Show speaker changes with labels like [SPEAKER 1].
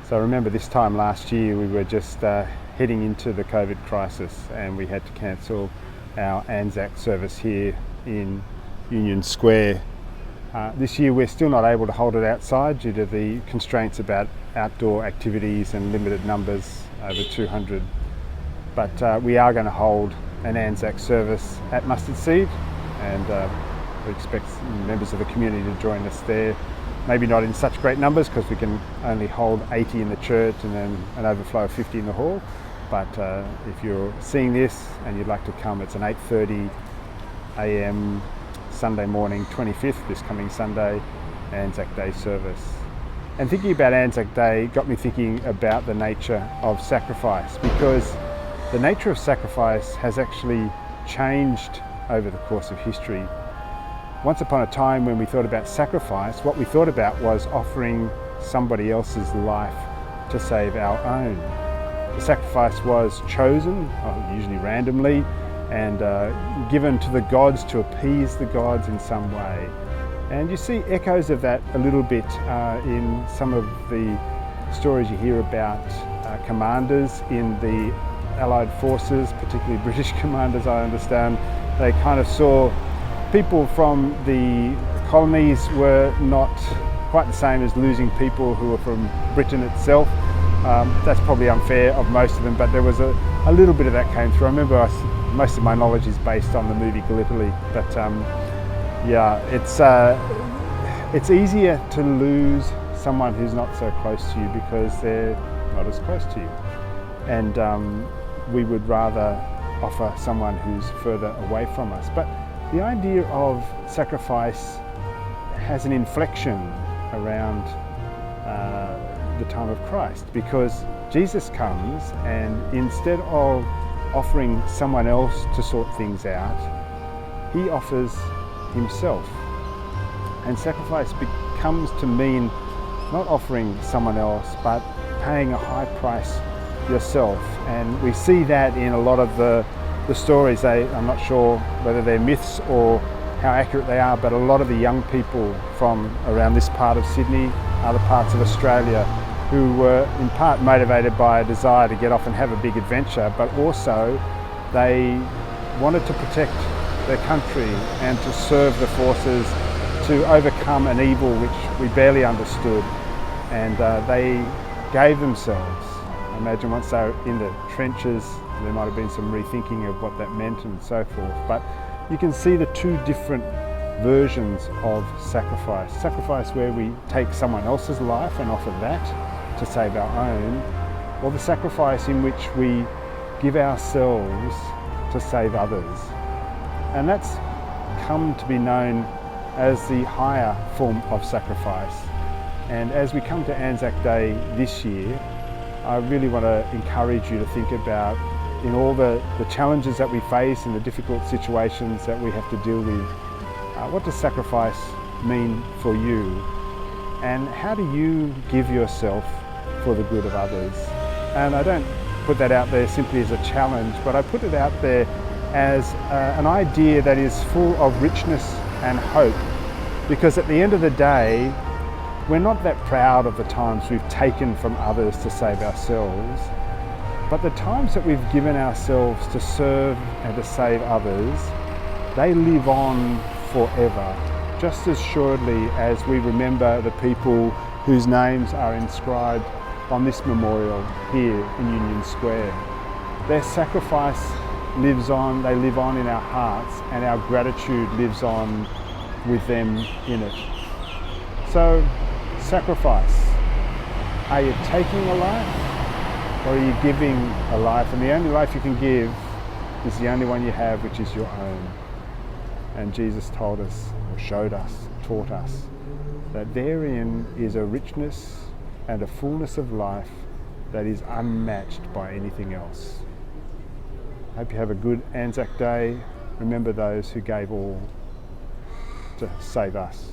[SPEAKER 1] So I remember this time last year we were just heading into the COVID crisis, and we had to cancel our Anzac service here in Union Square. This year we're still not able to hold it outside due to the constraints about outdoor activities and limited numbers, over 200. But we are going to hold an Anzac service at Mustard Seed, and we expect members of the community to join us there. Maybe not in such great numbers because we can only hold 80 in the church and then an overflow of 50 in the hall. But if you're seeing this and you'd like to come, it's an 8:30 a.m. Sunday morning, 25th, this coming Sunday, Anzac Day service. And thinking about Anzac Day got me thinking about the nature of sacrifice, because the nature of sacrifice has actually changed over the course of history. Once upon a time, when we thought about sacrifice, what we thought about was offering somebody else's life to save our own. The sacrifice was chosen, usually randomly, and given to the gods to appease the gods in some way. And you see echoes of that a little bit in some of the stories you hear about commanders in the Allied forces, particularly British commanders, I understand. They kind of saw people from the colonies were not quite the same as losing people who were from Britain itself. That's probably unfair of most of them, but there was a little bit of that came through. I remember most of my knowledge is based on the movie Gallipoli, but yeah, it's easier to lose someone who's not so close to you because they're not as close to you. And we would rather offer someone who's further away from us. But the idea of sacrifice has an inflection around the time of Christ, because Jesus comes and instead of offering someone else to sort things out, he offers himself. And sacrifice comes to mean not offering someone else, but paying a high price yourself. And we see that in a lot of the stories. I'm not sure whether they're myths or how accurate they are, but a lot of the young people from around this part of Sydney, other parts of Australia, who were in part motivated by a desire to get off and have a big adventure, but also they wanted to protect their country and to serve the forces to overcome an evil which we barely understood. And they gave themselves. I imagine once they were in the trenches, there might have been some rethinking of what that meant and so forth. But you can see the two different versions of sacrifice. Sacrifice where we take someone else's life and offer that to save our own, or the sacrifice in which we give ourselves to save others. And that's come to be known as the higher form of sacrifice. And as we come to Anzac Day this year, I really want to encourage you to think about, in all the challenges that we face and the difficult situations that we have to deal with, what does sacrifice mean for you? And how do you give yourself for the good of others? And I don't put that out there simply as a challenge, but I put it out there as an idea that is full of richness and hope, because at the end of the day, we're not that proud of the times we've taken from others to save ourselves, but the times that we've given ourselves to serve and to save others, they live on forever, just as surely as we remember the people whose names are inscribed on this memorial here in Union Square. Their sacrifice lives on, they live on in our hearts, and our gratitude lives on with them in it. So, sacrifice. Are you taking a life, or are you giving a life? And the only life you can give is the only one you have, which is your own. And Jesus told us, or showed us, taught us, that therein is a richness and a fullness of life that is unmatched by anything else. I hope you have a good Anzac Day. Remember those who gave all to save us.